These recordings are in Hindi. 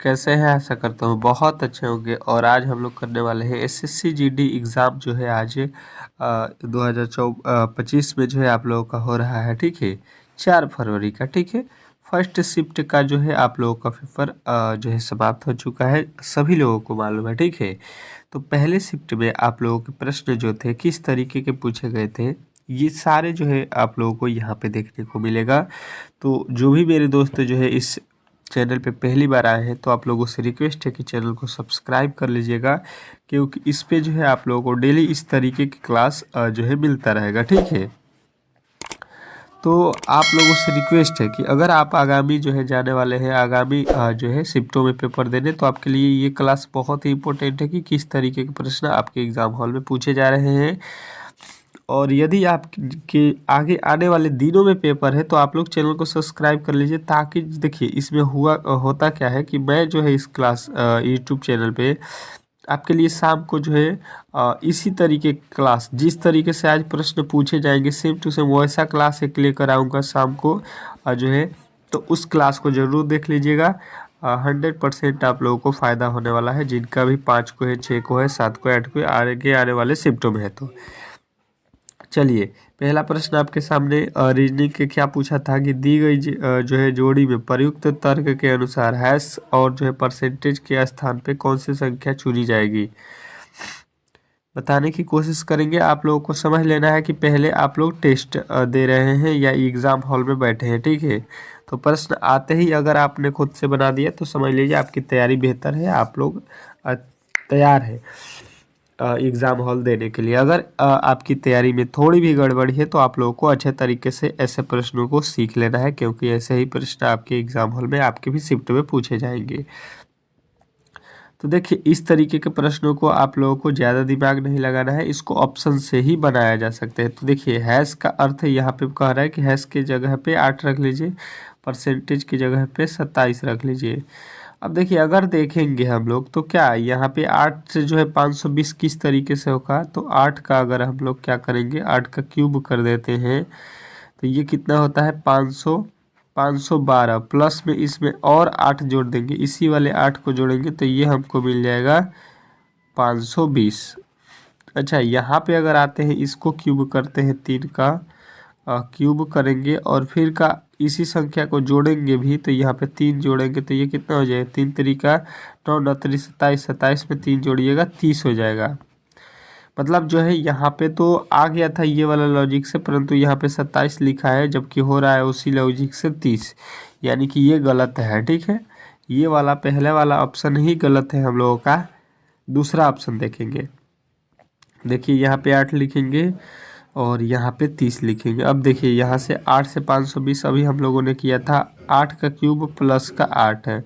कैसे हैं? आशा करता हूँ बहुत अच्छे होंगे। और आज हम लोग करने वाले हैं एसएससी जीडी एग्ज़ाम जो है आज 2025 में जो है आप लोगों का हो रहा है, ठीक है, 4 फरवरी का, ठीक है। फर्स्ट शिफ्ट का जो है आप लोगों का पेपर जो है समाप्त हो चुका है, सभी लोगों को मालूम है, ठीक है। तो पहले शिफ्ट में आप लोगों के प्रश्न जो थे किस तरीके के पूछे गए थे, ये सारे जो है आप लोगों को यहाँ पे देखने को मिलेगा। तो जो भी मेरे दोस्त जो है इस चैनल पे पहली बार आए हैं तो आप लोगों से रिक्वेस्ट है कि चैनल को सब्सक्राइब कर लीजिएगा, क्योंकि इस पे जो है आप लोगों को डेली इस तरीके की क्लास जो है मिलता रहेगा, ठीक है। तो आप लोगों से रिक्वेस्ट है कि अगर आप आगामी जो है जाने वाले हैं आगामी जो है शिफ्टों में पेपर देने, तो आपके लिए ये क्लास बहुत ही इंपॉर्टेंट है कि किस तरीके के प्रश्न आपके एग्ज़ाम हॉल में पूछे जा रहे हैं। और यदि आप के आगे आने वाले दिनों में पेपर है तो आप लोग चैनल को सब्सक्राइब कर लीजिए, ताकि देखिए इसमें होता क्या है कि मैं जो है इस क्लास यूट्यूब चैनल पे आपके लिए शाम को जो है इसी तरीके क्लास, जिस तरीके से आज प्रश्न पूछे जाएंगे सेम टू सेम वैसा क्लास एक लेकर आऊँगा शाम को जो है। तो उस क्लास को ज़रूर देख लीजिएगा, 100% आप लोगों को फ़ायदा होने वाला है, जिनका भी 5 को है, 6 को है, 7 को, 8 को आगे आने वाले शिफ्टों में है। तो चलिए, पहला प्रश्न आपके सामने रीजनिंग के क्या पूछा था कि दी गई जो है जोड़ी में प्रयुक्त तर्क के अनुसार हैश और जो है परसेंटेज के स्थान पे कौन सी संख्या चुनी जाएगी, बताने की कोशिश करेंगे। आप लोगों को समझ लेना है कि पहले आप लोग टेस्ट दे रहे हैं या एग्ज़ाम हॉल में बैठे हैं, ठीक है। तो प्रश्न आते ही अगर आपने खुद से बना दिया तो समझ लीजिए आपकी तैयारी बेहतर है, आप लोग तैयार है एग्ज़ाम हॉल देने के लिए। अगर आपकी तैयारी में थोड़ी भी गड़बड़ी है तो आप लोगों को अच्छे तरीके से ऐसे प्रश्नों को सीख लेना है, क्योंकि ऐसे ही प्रश्न आपके एग्ज़ाम हॉल में आपके भी शिफ्ट में पूछे जाएंगे। तो देखिए, इस तरीके के प्रश्नों को आप लोगों को ज़्यादा दिमाग नहीं लगाना है, इसको ऑप्शन से ही बनाया जा सकता है। तो देखिए, हैश का अर्थ यहाँ पे कह रहा है कि हैश के जगह पे 8 रख लीजिए, परसेंटेज की जगह पे 27 रख लीजिए। अब देखिए, अगर देखेंगे हम लोग तो क्या यहाँ पे 8 से जो है 520 किस तरीके से होगा, तो 8 का अगर हम लोग क्या करेंगे, 8 का क्यूब कर देते हैं तो ये कितना होता है 512 प्लस में इसमें और 8 जोड़ देंगे, इसी वाले 8 को जोड़ेंगे तो ये हमको मिल जाएगा 520। अच्छा, यहाँ पे अगर आते हैं इसको क्यूब करते हैं, 3 का क्यूब करेंगे और फिर का इसी संख्या को जोड़ेंगे भी, तो यहाँ पे 3 जोड़ेंगे तो ये कितना हो जाएगा, 3 तरीका 9 9 27, 27 में 3 जोड़िएगा 30 हो जाएगा। मतलब जो है यहाँ पे तो आ गया था ये वाला लॉजिक से, परंतु यहाँ पे 27 लिखा है जबकि हो रहा है उसी लॉजिक से 30, यानी कि ये गलत है, ठीक है। ये वाला पहले वाला ऑप्शन ही गलत है हम लोगों का। दूसरा ऑप्शन देखेंगे, देखिए यहाँ पे 8 लिखेंगे और यहाँ पे 30 लिखेंगे। अब देखिए, यहाँ से 8 से 520 अभी हम लोगों ने किया था, 8 का क्यूब प्लस का 8 है,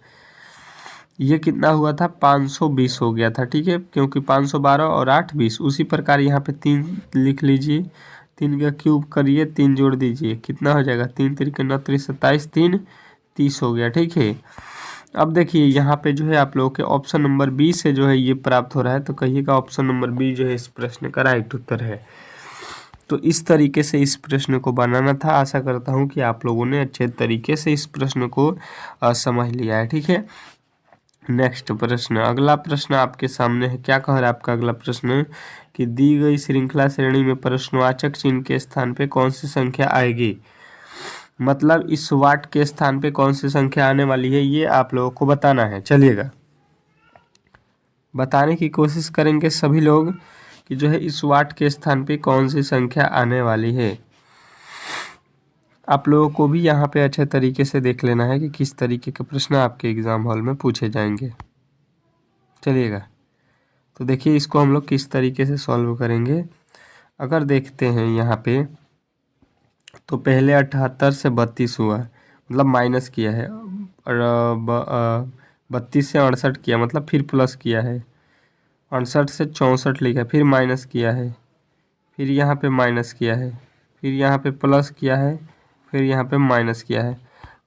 ये कितना हुआ था 520 हो गया था, ठीक है, क्योंकि 512 और 8 20। उसी प्रकार यहाँ पे 3 लिख लीजिए, 3 का क्यूब करिए, 3 जोड़ दीजिए, कितना हो जाएगा 3 तरीके 9 27, 3 30 हो गया, ठीक है। अब देखिए यहाँ पे जो है आप लोगों के ऑप्शन नंबर बी से जो है ये प्राप्त हो रहा है, तो कहिएगा ऑप्शन नंबर बी जो है इस प्रश्न का राइट उत्तर है। तो इस तरीके से इस प्रश्न को बनाना था। आशा करता हूँ कि आप लोगों ने अच्छे तरीके से इस प्रश्न को समझ लिया है, ठीक है। नेक्स्ट प्रश्न, अगला प्रश्न आपके सामने है। क्या कह रहा है आपका अगला प्रश्न कि दी गई श्रृंखला श्रेणी में प्रश्नवाचक चिन्ह के स्थान पे कौन सी संख्या आएगी, मतलब इस वाट के स्थान पे कौन सी संख्या आने वाली है, ये आप लोगों को बताना है। चलिएगा, बताने की कोशिश करेंगे सभी लोग कि जो है इस वाट के स्थान पे कौन सी संख्या आने वाली है। आप लोगों को भी यहाँ पे अच्छे तरीके से देख लेना है कि किस तरीके के प्रश्न आपके एग्ज़ाम हॉल में पूछे जाएंगे। चलिएगा, तो देखिए इसको हम लोग किस तरीके से सॉल्व करेंगे। अगर देखते हैं यहाँ पे, तो पहले 78 से 32 हुआ, मतलब माइनस किया है, और 32 से 68 किया, मतलब फिर प्लस किया है, 68 से 64 लिखा, फिर माइनस किया है, फिर यहाँ पे माइनस किया है, फिर यहाँ पे प्लस किया है, फिर यहाँ पे माइनस किया है।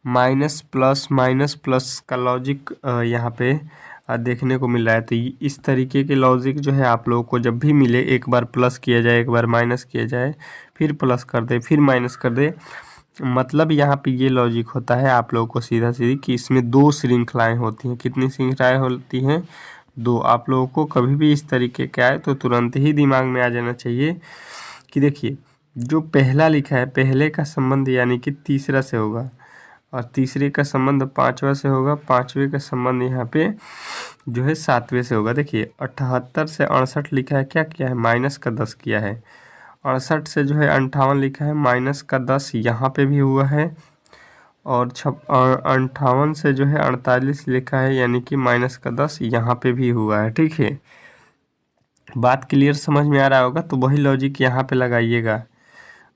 माइनस प्लस का लॉजिक यहाँ पे देखने को मिल रहा है। तो इस तरीके के लॉजिक जो है आप लोगों को जब भी मिले, एक बार प्लस किया जाए, एक बार माइनस किया जाए, फिर प्लस कर दे, फिर माइनस कर दे, मतलब यहाँ पे ये लॉजिक होता है आप लोगों को सीधा सीधी कि इसमें 2 श्रृंखलाएं होती हैं। कितनी श्रृंखलाएं होती हैं? 2। आप लोगों को कभी भी इस तरीके का आए तो तुरंत ही दिमाग में आ जाना चाहिए कि देखिए जो पहला लिखा है, पहले का संबंध यानी कि तीसरा से होगा और तीसरे का संबंध पांचवा से होगा, पांचवे का संबंध यहाँ पे जो है सातवें से होगा। देखिए 78 से 68 लिखा है, क्या किया है? माइनस का 10 किया है। 68 से जो है 58 लिखा है, माइनस का 10 यहाँ पे भी हुआ है। और 58 से जो है 48 लिखा है यानी कि माइनस का 10 यहाँ पे भी हुआ है। ठीक है, बात क्लियर समझ में आ रहा होगा, तो वही लॉजिक यहाँ पे लगाइएगा।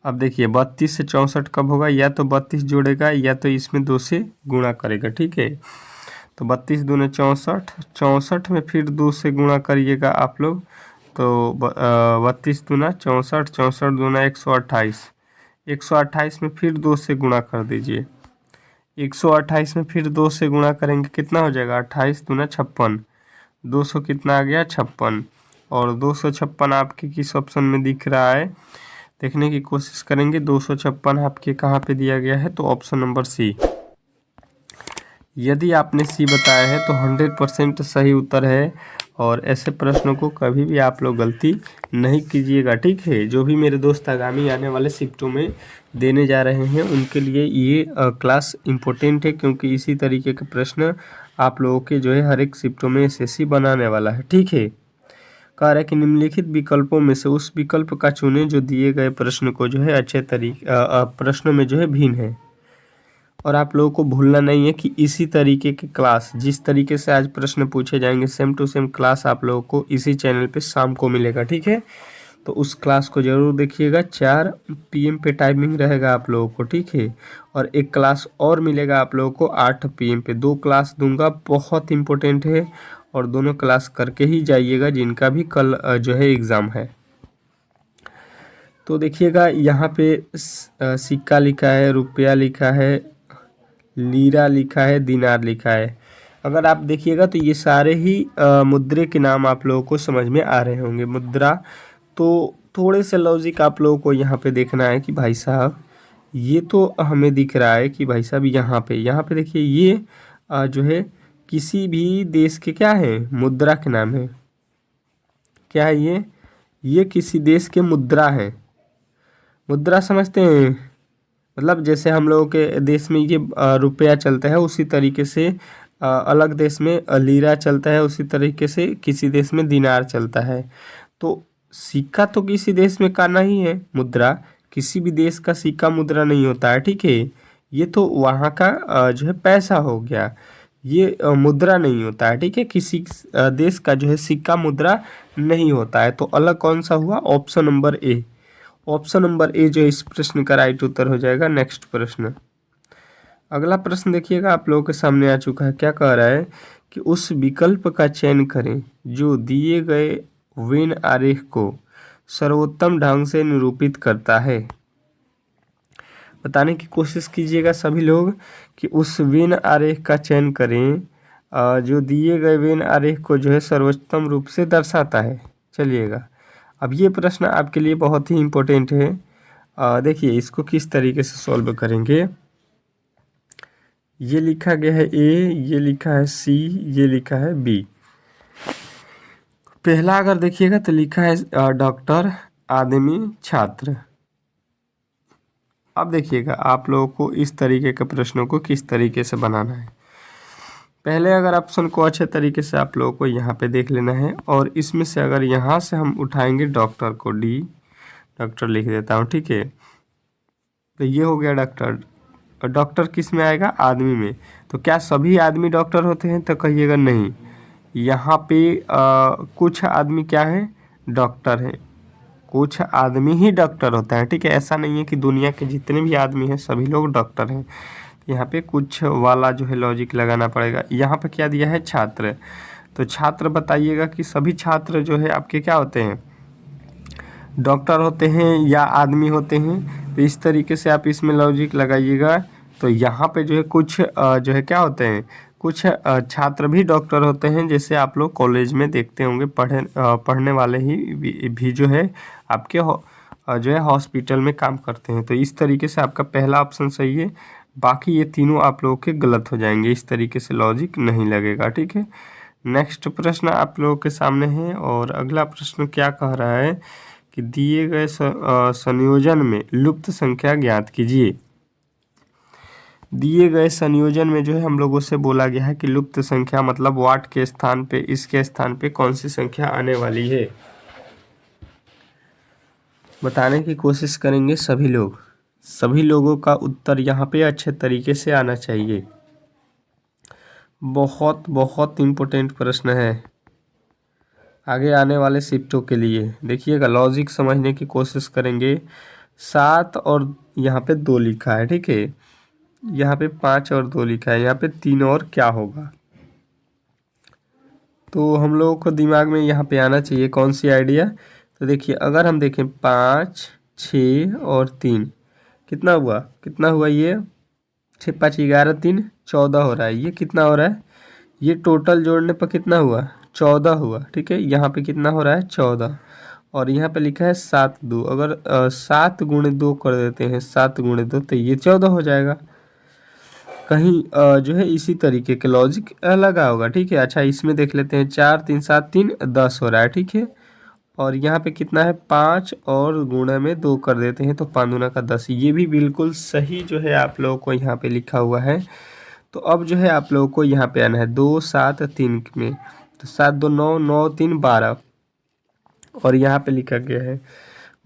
अब देखिए 32 से 64 कब होगा? या तो 32 जोड़ेगा या तो इसमें 2 से गुणा करेगा। ठीक है, तो 32 दूने 64, 64 में फिर 2 से गुणा करिएगा आप लोग, तो 32 दूना 64, 64 दूना 128, 128 में फिर 2 से गुणा कर दीजिए। 128 में फिर 2 से गुणा करेंगे, कितना हो जाएगा? 28 दूना 56, 200 कितना आ गया? 56। और 256 आपके किस ऑप्शन में दिख रहा है? देखने की कोशिश करेंगे। 256 आपके कहाँ पे दिया गया है? तो ऑप्शन नंबर सी। यदि आपने सी बताया है तो 100% सही उत्तर है और ऐसे प्रश्नों को कभी भी आप लोग गलती नहीं कीजिएगा। ठीक है, जो भी मेरे दोस्त आगामी आने वाले शिफ्टों में देने जा रहे हैं उनके लिए ये क्लास इम्पोर्टेंट है, क्योंकि इसी तरीके के प्रश्न आप लोगों के जो है हर एक शिफ्टों में एसएससी बनाने वाला है। ठीक है, कह रहा है कि निम्नलिखित विकल्पों में से उस विकल्प का चुनें जो दिए गए प्रश्न को जो है अच्छे तरीके प्रश्नों में जो है भिन्न है। और आप लोगों को भूलना नहीं है कि इसी तरीके के क्लास, जिस तरीके से आज प्रश्न पूछे जाएंगे सेम टू सेम क्लास आप लोगों को इसी चैनल पे शाम को मिलेगा। ठीक है, तो उस क्लास को ज़रूर देखिएगा। 4 PM पे टाइमिंग रहेगा आप लोगों को। ठीक है, और एक क्लास और मिलेगा आप लोगों को 8 PM पे। 2 क्लास दूंगा, बहुत इंपॉर्टेंट है और दोनों क्लास करके ही जाइएगा जिनका भी कल जो है एग्ज़ाम है। तो देखिएगा यहाँ पे सिक्का लिखा है, रुपया लिखा है, लीरा लिखा है, दिनार लिखा है। अगर आप देखिएगा तो ये सारे ही मुद्रे के नाम आप लोगों को समझ में आ रहे होंगे। मुद्रा, तो थोड़े से लॉजिक आप लोगों को यहाँ पे देखना है कि भाई साहब ये तो हमें दिख रहा है कि भाई साहब यहाँ पे देखिए ये जो है किसी भी देश के क्या है? मुद्रा के नाम है। क्या है ये किसी देश के मुद्रा है। मुद्रा समझते हैं? मतलब जैसे हम लोगों के देश में ये रुपया चलता है उसी तरीके से अलग देश में लीरा चलता है, उसी तरीके से किसी देश में दिनार चलता है। तो सिक्का तो किसी देश में का नहीं है, मुद्रा किसी भी देश का सिक्का मुद्रा नहीं होता है। ठीक है, ये तो वहाँ का जो है पैसा हो गया, ये मुद्रा नहीं होता है। ठीक है, किसी देश का जो है सिक्का मुद्रा नहीं होता है। तो अलग कौन सा हुआ? Option number A. Option number A जो इस प्रश्न का राइट उत्तर हो जाएगा। नेक्स्ट प्रश्न, अगला प्रश्न देखिएगा आप लोगों के सामने आ चुका है। क्या कह रहा है कि उस विकल्प का चयन करें जो दिए गए वेन आरेख को सर्वोत्तम ढंग से निरूपित करता है। बताने की कोशिश कीजिएगा सभी लोग कि उस वेन आरेख का चयन करें जो दिए गए वेन आरेख को जो है सर्वोत्तम रूप से दर्शाता है। चलिएगा, अब ये प्रश्न आपके लिए बहुत ही इम्पोर्टेंट है। देखिए इसको किस तरीके से सॉल्व करेंगे। ये लिखा गया है ए, ये लिखा है सी, ये लिखा है बी। पहला अगर देखिएगा तो लिखा है डॉक्टर, आदमी, छात्र। अब देखिएगा आप लोगों को इस तरीके के प्रश्नों को किस तरीके से बनाना है। पहले अगर ऑप्शन को अच्छे तरीके से आप लोगों को यहाँ पे देख लेना है और इसमें से अगर यहाँ से हम उठाएंगे डॉक्टर को, डी डॉक्टर लिख देता हूँ। ठीक है, तो ये हो गया डॉक्टर। और डॉक्टर किस में आएगा? आदमी में। तो क्या सभी आदमी डॉक्टर होते हैं? तो कहिएगा नहीं। यहाँ पे कुछ आदमी क्या है? डॉक्टर हैं। कुछ आदमी ही डॉक्टर होता है। ठीक है, ऐसा नहीं है कि दुनिया के जितने भी आदमी हैं सभी लोग डॉक्टर हैं। यहाँ पे कुछ वाला जो है लॉजिक लगाना पड़ेगा। यहाँ पे क्या दिया है? छात्र। तो छात्र बताइएगा कि सभी छात्र जो है आपके क्या होते हैं? डॉक्टर होते हैं या आदमी होते हैं। तो इस तरीके से आप इसमें लॉजिक लगाइएगा। तो यहाँ पे जो है कुछ जो है क्या होते हैं? कुछ छात्र भी डॉक्टर होते हैं, जैसे आप लोग कॉलेज में देखते होंगे, पढ़ने वाले ही भी जो है आपके जो है हॉस्पिटल में काम करते हैं। तो इस तरीके से आपका पहला ऑप्शन सही है, बाकी ये तीनों आप लोगों के गलत हो जाएंगे। इस तरीके से लॉजिक नहीं लगेगा, ठीक है। नेक्स्ट प्रश्न आप लोगों के सामने है और अगला प्रश्न क्या कह रहा है कि दिए गए संयोजन में लुप्त संख्या ज्ञात कीजिए। दिए गए संयोजन में जो है हम लोगों से बोला गया है कि लुप्त संख्या मतलब वाट के स्थान पे इसके स्थान पे कौन सी संख्या आने वाली है, बताने की कोशिश करेंगे सभी लोग। सभी लोगों का उत्तर यहाँ पे अच्छे तरीके से आना चाहिए। बहुत बहुत इम्पोर्टेंट प्रश्न है आगे आने वाले शिफ्टों के लिए। देखिएगा, लॉजिक समझने की कोशिश करेंगे। 7 और यहाँ पे 2 लिखा है, ठीक है। यहाँ पे 5 और 2 लिखा है, यहाँ पे 3 और क्या होगा। तो हम लोगों को दिमाग में यहाँ पे आना चाहिए कौन सी आइडिया। तो देखिए, अगर हम देखें 5, 6 और 3 कितना हुआ ये 6, 5, 11, 3, 14 हो रहा है। ये कितना हो रहा है, ये टोटल जोड़ने पर कितना हुआ 14 हुआ, ठीक है। यहाँ पे कितना हो रहा है 14 और यहाँ पे लिखा है 7 2। अगर 7 गुणे 2 कर देते हैं, 7 गुणे 2 तो ये 14 हो जाएगा। कहीं जो है इसी तरीके के लॉजिक लगा होगा, ठीक है। अच्छा, इसमें देख लेते हैं 4 3 7 3 10 हो रहा है, ठीक है। और यहाँ पे कितना है 5 और गुणे में 2 कर देते हैं तो 5 दूना का 10। ये भी बिल्कुल सही जो है आप लोगों को यहाँ पे लिखा हुआ है। तो अब जो है आप लोगों को यहाँ पे आना है 2 7 3 में। तो 7 2 9 9 3 12 और यहाँ पे लिखा गया है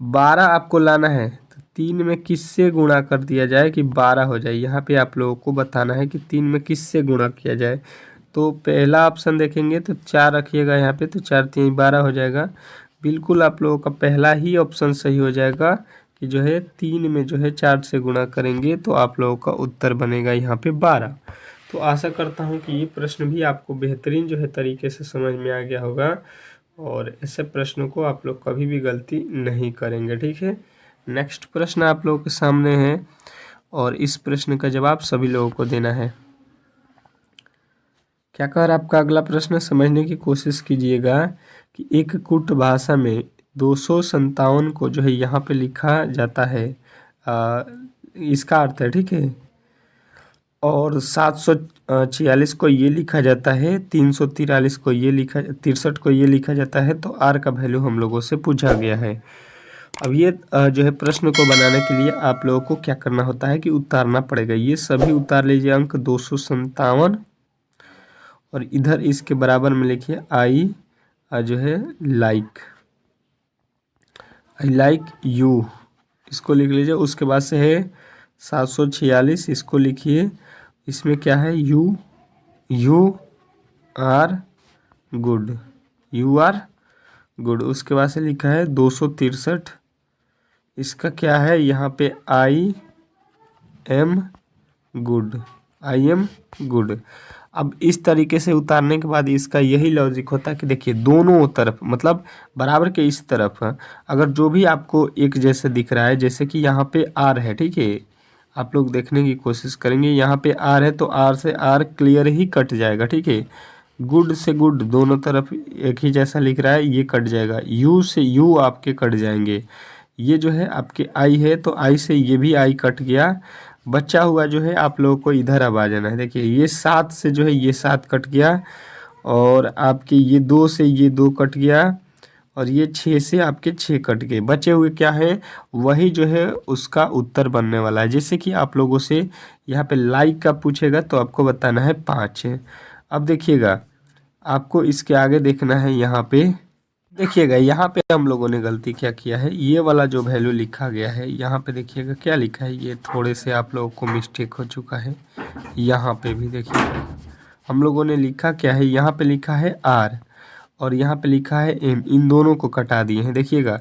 12 आपको लाना है। तो 3 में किससे गुणा कर दिया जाए कि 12 हो जाए। यहाँ पे आप लोगों को बताना है कि 3 में किससे गुणा किया जाए। तो पहला ऑप्शन देखेंगे तो 4 रखिएगा यहाँ पे, तो 4 3 12 हो जाएगा। बिल्कुल आप लोगों का पहला ही ऑप्शन सही हो जाएगा कि जो है 3 में जो है 4 से गुणा करेंगे तो आप लोगों का उत्तर बनेगा यहाँ पे 12। तो आशा करता हूँ कि ये प्रश्न भी आपको बेहतरीन जो है तरीके से समझ में आ गया होगा और ऐसे प्रश्नों को आप लोग कभी भी गलती नहीं करेंगे, ठीक है। नेक्स्ट प्रश्न आप लोगों के सामने है और इस प्रश्न का जवाब सभी लोगों को देना है। क्या कह रहा है आपका अगला प्रश्न, समझने की कोशिश कीजिएगा कि एक कुट भाषा में 257 को जो है यहाँ पे लिखा जाता है, इसका अर्थ है, ठीक है। और 746 को ये लिखा जाता है, 343 को ये लिखा 63 को ये लिखा जाता है। तो आर का वैल्यू हम लोगों से पूछा गया है। अब ये जो है प्रश्न को बनाने के लिए आप लोगों को क्या करना होता है कि उतारना पड़ेगा। ये सभी उतार लीजिए अंक 257 और इधर इसके बराबर में लिखिए आई जो है लाइक, आई लाइक यू, इसको लिख लीजिए। उसके बाद से है 746, इसको लिखिए। इसमें क्या है you are good, you are good. उसके बाद से लिखा है 263, इसका क्या है यहाँ पे I am good, I am good. अब इस तरीके से उतारने के बाद इसका यही लॉजिक होता है कि देखिए दोनों तरफ मतलब बराबर के इस तरफ अगर जो भी आपको एक जैसे दिख रहा है, जैसे कि यहाँ पे आर है, ठीक है। आप लोग देखने की कोशिश करेंगे, यहाँ पे आर है तो आर से आर क्लियर ही कट जाएगा, ठीक है। गुड से गुड दोनों तरफ एक ही जैसा लिख रहा है, ये कट जाएगा। यू से यू आपके कट जाएंगे। ये जो है आपके आई है तो आई से ये भी आई कट गया। बचा हुआ जो है आप लोगों को इधर अब आ जाना है। देखिए ये 7 से जो है ये 7 कट गया और आपके ये 2 से ये 2 कट गया और ये 6 से आपके 6 कट गए। बचे हुए क्या है, वही जो है उसका उत्तर बनने वाला है। जैसे कि आप लोगों से यहाँ पे लाइक का पूछेगा तो आपको बताना है 5। अब देखिएगा आपको इसके आगे देखना है, यहाँ पे देखिएगा यहाँ पे हम लोगों ने गलती क्या किया है, ये वाला जो वैल्यू लिखा गया है यहाँ पे देखिएगा क्या लिखा है, ये थोड़े से आप लोगों को मिस्टेक हो चुका है। यहाँ पे भी देखिएगा हम लोगों ने लिखा क्या है, यहाँ पे लिखा है आर और यहाँ पे लिखा है एम, इन दोनों को कटा दिए हैं। देखिएगा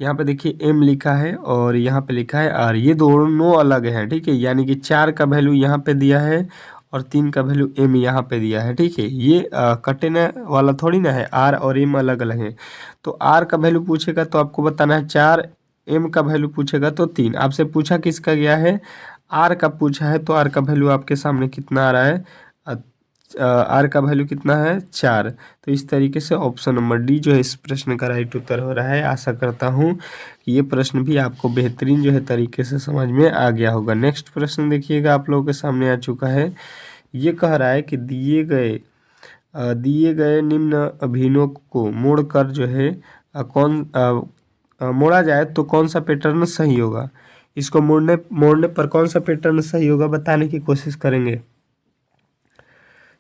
यहाँ पे देखिए एम लिखा है और यहाँ पे लिखा है आर, ये दोनों अलग हैं, ठीक है। यानी कि 4 का वैल्यू यहाँ पे दिया है और 3 का वैल्यू एम यहाँ पे दिया है, ठीक है। ये कटने वाला थोड़ी ना है, आर और एम अलग अलग है। तो आर का वैल्यू पूछेगा तो आपको बताना है 4, एम का वैल्यू पूछेगा तो 3। आपसे पूछा किसका गया है, आर का पूछा है तो आर का वैल्यू आपके सामने कितना आ रहा है आर का वैल्यू कितना है 4। तो इस तरीके से ऑप्शन नंबर डी जो है इस प्रश्न का राइट उत्तर हो रहा है। आशा करता हूँ कि ये प्रश्न भी आपको बेहतरीन जो है तरीके से समझ में आ गया होगा। नेक्स्ट प्रश्न देखिएगा आप लोगों के सामने आ चुका है। ये कह रहा है कि दिए गए निम्न अभिन्नों को मोड़कर जो है मोड़ा जाए तो कौन सा पैटर्न सही होगा। इसको मोड़ने पर कौन सा पैटर्न सही होगा बताने की कोशिश करेंगे।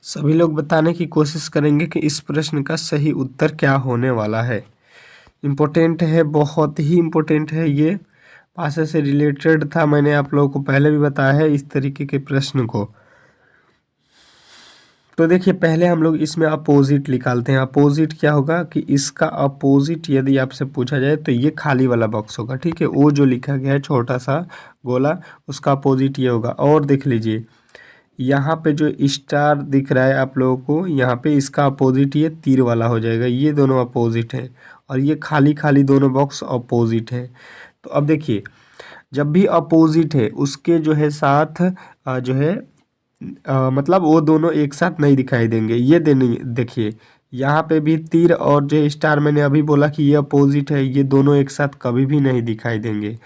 सभी लोग बताने की कोशिश करेंगे कि इस प्रश्न का सही उत्तर क्या होने वाला है। इम्पोर्टेंट है, बहुत ही इम्पोर्टेंट है। ये भाषा से रिलेटेड था, मैंने आप लोगों को पहले भी बताया है इस तरीके के प्रश्न को। तो देखिए पहले हम लोग इसमें अपोजिट निकालते हैं। अपोजिट क्या होगा कि इसका अपोजिट यदि आपसे पूछा जाए तो ये खाली वाला बॉक्स होगा, ठीक है। वो जो लिखा गया है छोटा सा गोला, उसका अपोजिट ये होगा। और देख लीजिए यहाँ पे जो स्टार दिख रहा है आप लोगों को, यहाँ पे इसका अपोजिट ये तीर वाला हो जाएगा। ये दोनों अपोजिट है और ये खाली खाली दोनों बॉक्स अपोजिट है। तो अब देखिए जब भी अपोजिट है उसके जो है साथ जो है मतलब वो दोनों एक साथ नहीं दिखाई देंगे। ये देखिए यहाँ पे भी तीर और जो स्टार मैंने अभी बोला कि ये अपोजिट है, ये दोनों एक साथ कभी भी नहीं दिखाई देंगे।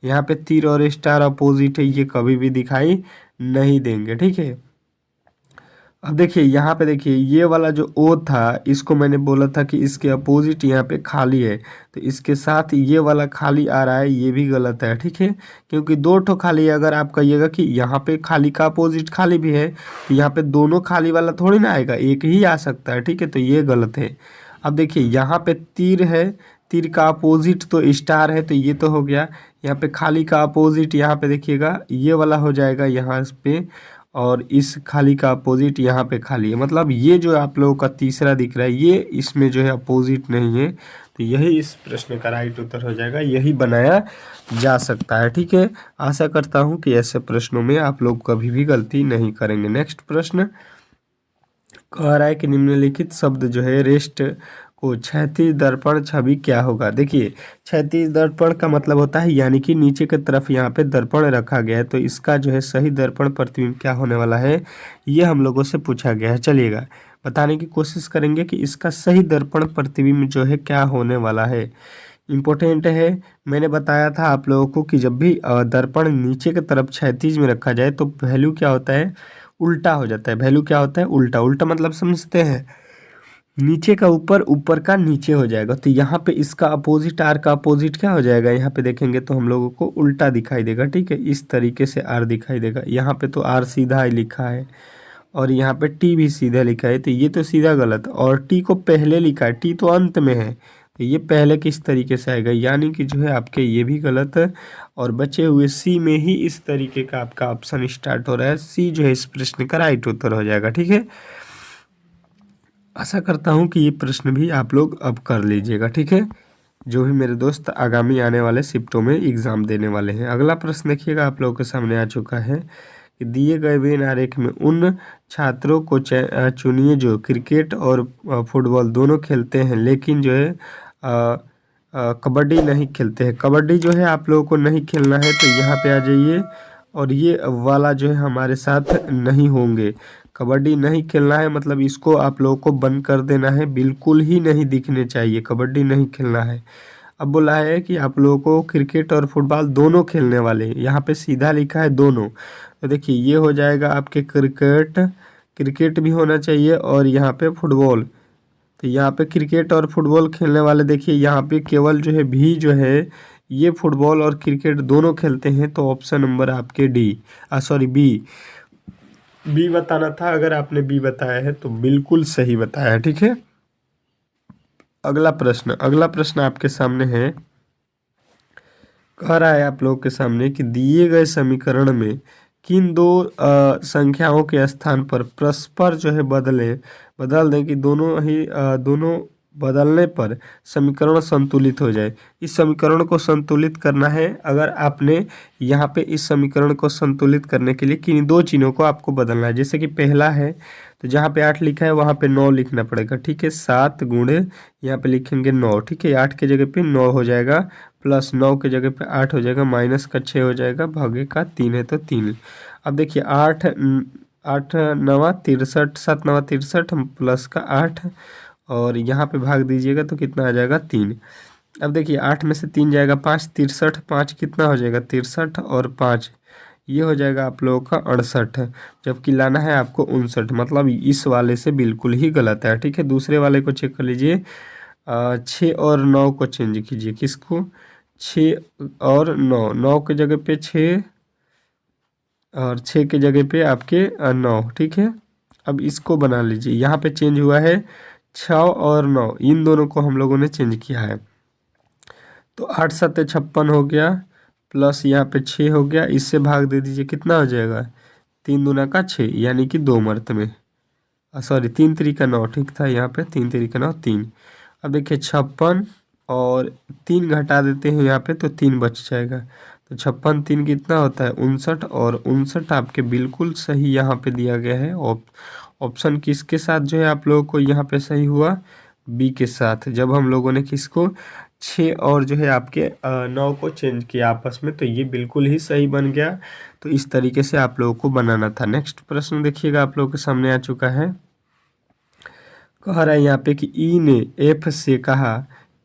यहाँ पे तीर और स्टार अपोजिट है, ये कभी भी दिखाई नहीं देंगे, ठीक है। अब देखिए यहाँ पे देखिए ये वाला जो ओ था इसको मैंने बोला था कि इसके अपोजिट यहाँ पे खाली है, तो इसके साथ ये वाला खाली आ रहा है, ये भी गलत है, ठीक है। क्योंकि दो ठो खाली है। अगर आप कहिएगा कि यहाँ पे खाली का अपोजिट खाली भी है तो यहाँ पे दोनों खाली वाला थोड़ी ना आएगा, एक ही आ सकता है, ठीक है। तो ये गलत है। अब देखिए यहाँ पे तीर है, तीर का अपोजिट तो स्टार है, तो ये तो हो गया। यहाँ पे खाली का अपोजिट यहाँ पे देखिएगा ये वाला हो जाएगा यहाँ पे, और इस खाली का अपोजिट यहाँ पे खाली है। मतलब ये जो आप लोगों का तीसरा दिख रहा है ये इसमें जो है अपोजिट नहीं है। तो यही इस प्रश्न का राइट उत्तर हो जाएगा, यही बनाया जा सकता है, ठीक है। आशा करता हूँ कि ऐसे प्रश्नों में आप लोग कभी भी गलती नहीं करेंगे। नेक्स्ट प्रश्न कह रहा है कि निम्नलिखित शब्द जो है रेस्ट को क्षैतिज दर्पण छवि क्या होगा। देखिए क्षैतिज दर्पण का मतलब होता है यानी कि नीचे की तरफ यहाँ पे दर्पण रखा गया है, तो इसका जो है सही दर्पण प्रतिबिंब क्या होने वाला है ये हम लोगों से पूछा गया है। चलिएगा बताने की कोशिश करेंगे कि इसका सही दर्पण प्रतिबिंब जो है क्या होने वाला है। इम्पोर्टेंट है, मैंने बताया था आप लोगों को कि जब भी दर्पण नीचे की तरफ क्षैतिज में रखा जाए तो वैल्यू क्या होता है उल्टा हो जाता है। वैल्यू क्या होता है उल्टा। उल्टा मतलब समझते हैं, नीचे का ऊपर, ऊपर का नीचे हो जाएगा। तो यहाँ पे इसका अपोजिट आर का अपोजिट क्या हो जाएगा, यहाँ पे देखेंगे तो हम लोगों को उल्टा दिखाई देगा, ठीक है। इस तरीके से आर दिखाई देगा। यहाँ पे तो आर सीधा ही लिखा है और यहाँ पे टी भी सीधा लिखा है, तो ये तो सीधा गलत। और टी को पहले लिखा है, टी तो अंत में है, तो ये पहले किस तरीके से आएगा, यानी कि जो है आपके ये भी गलत है। और बचे हुए सी में ही इस तरीके का आपका ऑप्शन स्टार्ट हो रहा है। सी जो है इस प्रश्न का राइट उत्तर हो जाएगा, ठीक है। आशा करता हूँ कि ये प्रश्न भी आप लोग अब कर लीजिएगा, ठीक है। जो भी मेरे दोस्त आगामी आने वाले शिफ्टों में एग्ज़ाम देने वाले हैं। अगला प्रश्न देखिएगा आप लोगों के सामने आ चुका है कि दिए गए वेन आरेख में उन छात्रों को चुनिए जो क्रिकेट और फुटबॉल दोनों खेलते हैं लेकिन जो है कबड्डी नहीं खेलते हैं। कबड्डी जो है आप लोगों को नहीं खेलना है, तो यहाँ पे आ जाइए और ये वाला जो है हमारे साथ नहीं होंगे। कबड्डी नहीं खेलना है मतलब इसको आप लोगों को बंद कर देना है, बिल्कुल ही नहीं दिखने चाहिए, कबड्डी नहीं खेलना है। अब बोला है कि आप लोगों को क्रिकेट और फुटबॉल दोनों खेलने वाले हैं, यहाँ पे सीधा लिखा है दोनों। तो देखिए ये हो जाएगा आपके क्रिकेट भी होना चाहिए और यहाँ पे फुटबॉल। तो यहाँ पे क्रिकेट और फुटबॉल खेलने वाले देखिए यहाँ पे केवल जो है भी जो है ये फुटबॉल और क्रिकेट दोनों खेलते हैं, तो ऑप्शन नंबर आपके बी बताना था। अगर आपने बी बताया है तो बिल्कुल सही बताया है, ठीक है। अगला प्रश्न आपके सामने है। कह रहा है आप लोगों के सामने कि दिए गए समीकरण में किन दो संख्याओं के स्थान पर परस्पर जो है बदल दें कि दोनों बदलने पर समीकरण संतुलित हो जाए। इस समीकरण को संतुलित करना है। अगर आपने यहाँ पे इस समीकरण को संतुलित करने के लिए किन दो चिन्हों को आपको बदलना है। जैसे कि पहला है तो जहाँ पे 8 लिखा है वहाँ पे 9 लिखना पड़ेगा, ठीक है। 7 गुणे यहाँ पे लिखेंगे 9, ठीक है। 8 के जगह पे 9 हो जाएगा, प्लस 9 के जगह पे 8 हो जाएगा, माइनस का 6 हो जाएगा, भागे का 3 है तो 3। अब देखिए 8 नवा 63, 7 नवा 63 प्लस का 8 और यहाँ पे भाग दीजिएगा तो कितना आ जाएगा 3। अब देखिए 8 में से 3 जाएगा 5, 63, 5 कितना हो जाएगा 63 और 5 ये हो जाएगा आप लोगों का 68, जबकि लाना है आपको 59। मतलब इस वाले से बिल्कुल ही गलत है, ठीक है। दूसरे वाले को चेक कर लीजिए, 6 और 9 को चेंज कीजिए, किसको 6 और 9, 9 के जगह पे 6 और 6 के जगह पे आपके 9, ठीक है। अब इसको बना लीजिए, यहाँ पे चेंज हुआ है 6 और 9, इन दोनों को हम लोगों ने चेंज किया है। तो 8 7 56 हो गया, प्लस यहाँ पे 6 हो गया, इससे भाग दे दीजिए, कितना हो जाएगा 3 दूना का 6, यानी कि 2 मरतबे, सॉरी 3 3 9, ठीक था यहाँ पे 3 3 9 3। अब देखिए 56 और 3 घटा देते हैं यहाँ पे तो 3 बच जाएगा, तो 56 3 कितना होता है 59, और 59 आपके बिल्कुल सही यहाँ पे दिया गया है। ऑप्शन किसके साथ जो है आप लोगों को यहाँ पे सही हुआ, बी के साथ। जब हम लोगों ने किसको 6 और जो है आपके 9 को चेंज किया आपस में, तो ये बिल्कुल ही सही बन गया। तो इस तरीके से आप लोगों को बनाना था। नेक्स्ट प्रश्न देखिएगा, आप लोगों के सामने आ चुका है। कह रहा है यहाँ पे कि ई ने एफ से कहा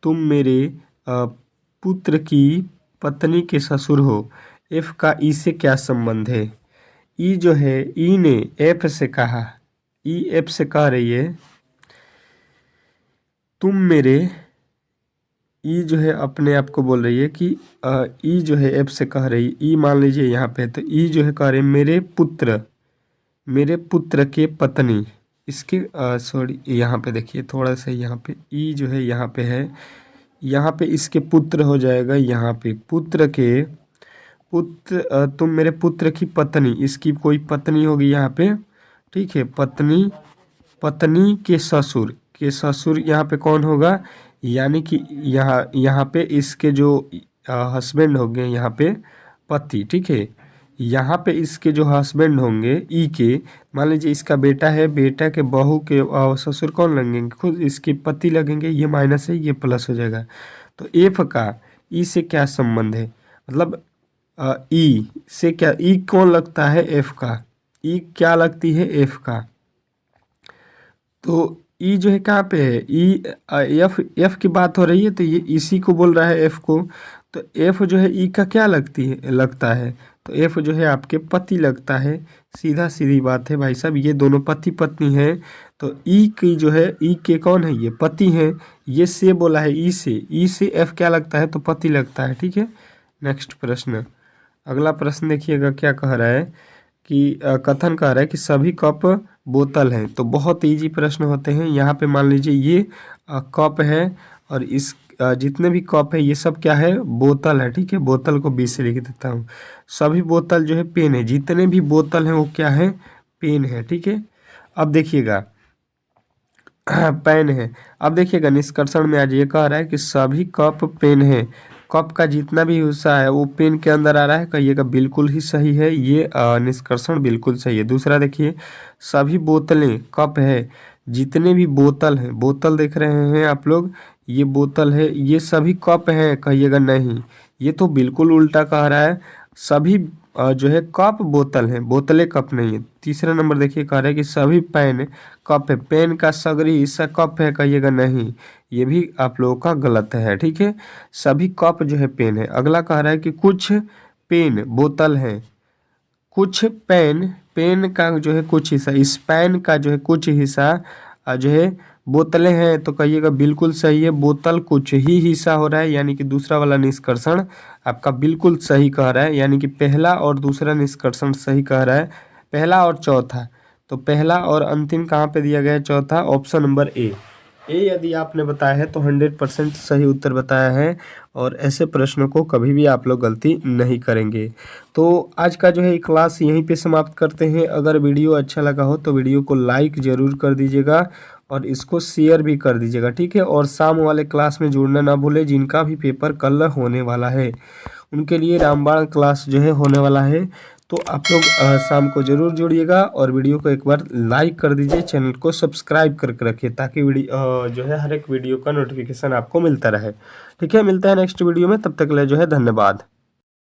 तुम मेरे पुत्र की पत्नी के ससुर हो। एफ का ई से क्या संबंध है। ई जो है, ई ने एफ से कहा, ई एफ से कह रही है तुम मेरे, ई जो है अपने आप को बोल रही है कि ई जो है एफ से कह रही, ई मान लीजिए यहाँ पे, तो ई जो है कह रहे मेरे पुत्र के पत्नी, इसके सॉरी यहाँ पे देखिए थोड़ा सा, यहाँ पे ई जो है यहाँ पे है, यहाँ पे इसके पुत्र हो जाएगा, यहाँ पे पुत्र के तुम मेरे पुत्र की पत्नी, इसकी कोई पत्नी होगी यहाँ पे, ठीक है। पत्नी के ससुर यहाँ पे कौन होगा, यानी कि यहाँ पे इसके जो हस्बैंड होंगे यहाँ पे पति, ठीक है। यहाँ पे इसके जो हस्बैंड होंगे ई के, मान लीजिए इसका बेटा है, बेटा के बहू के ससुर कौन लगेंगे, खुद इसके पति लगेंगे। ये माइनस है, ये प्लस हो जाएगा। तो एफ का ई से क्या संबंध है, मतलब ई से क्या, ई कौन लगता है एफ का, ई क्या लगती है एफ का। तो ई जो है कहाँ पे है, ई एफ की बात हो रही है, तो ये इसी को बोल रहा है एफ को। तो एफ जो है ई का क्या लगता है, तो एफ जो है आपके पति लगता है। सीधी बात है भाई साहब, ये दोनों पति पत्नी हैं। तो ई की जो है, ई के कौन है, ये पति हैं। ये से बोला है ई से एफ क्या लगता है, तो पति लगता है, ठीक है। नेक्स्ट प्रश्न, अगला प्रश्न देखिएगा क्या कह रहा है कि कथन कह रहा है कि सभी कप बोतल हैं। तो बहुत इजी प्रश्न होते हैं। यहाँ पे मान लीजिए ये कप है, और इस जितने भी कप है ये सब क्या है, बोतल है, ठीक है। बोतल को बी से लिख देता हूँ। सभी बोतल जो है पेन है, जितने भी बोतल हैं वो क्या है, पेन है, ठीक है। अब देखिएगा पेन है। अब देखिएगा निष्कर्षण में आज ये कह रहा है कि सभी कप पेन है। कप का जितना भी हिस्सा है वो पेन के अंदर आ रहा है, कहिएगा बिल्कुल ही सही है, ये निष्कर्षण बिल्कुल सही है। दूसरा देखिए, सभी बोतलें कप है, जितने भी बोतल हैं, बोतल देख रहे हैं आप लोग, ये बोतल है, ये सभी कप हैं, कहिएगा नहीं, ये तो बिल्कुल उल्टा कह रहा है। सभी जो है कप बोतल है, बोतलें कप नहीं है। तीसरा नंबर देखिए कह रहा है कि सभी पेन कप है, पेन का सगरी हिस्सा कप है, कहिएगा नहीं, ये भी आप लोगों का गलत है, ठीक है। सभी कप जो है पेन है। अगला कह रहा है कि कुछ पेन बोतल है, कुछ पेन का जो है कुछ हिस्सा, इस पेन का जो है कुछ हिस्सा जो है बोतलें हैं, तो कहिएगा बिल्कुल सही है, बोतल कुछ ही हिस्सा हो रहा है, यानी कि दूसरा वाला निष्कर्षण आपका बिल्कुल सही कह रहा है। यानी कि पहला और दूसरा निष्कर्षण सही कह रहा है, पहला और चौथा। तो पहला और अंतिम कहाँ पे दिया गया है, चौथा, ऑप्शन नंबर ए यदि आपने बताया है तो 100% सही उत्तर बताया है, और ऐसे प्रश्नों को कभी भी आप लोग गलती नहीं करेंगे। तो आज का जो है क्लास यहीं पे समाप्त करते हैं। अगर वीडियो अच्छा लगा हो तो वीडियो को लाइक ज़रूर कर दीजिएगा और इसको शेयर भी कर दीजिएगा, ठीक है। और शाम वाले क्लास में जुड़ना ना भूलें, जिनका भी पेपर कल होने वाला है उनके लिए रामबाण क्लास जो है होने वाला है। तो आप लोग शाम को ज़रूर जुड़िएगा और वीडियो को एक बार लाइक कर दीजिए, चैनल को सब्सक्राइब करके रखिए, ताकि वीडियो जो है हर एक वीडियो का नोटिफिकेशन आपको मिलता रहे, ठीक है। मिलता है नेक्स्ट वीडियो में, तब तक के लिए जो है धन्यवाद।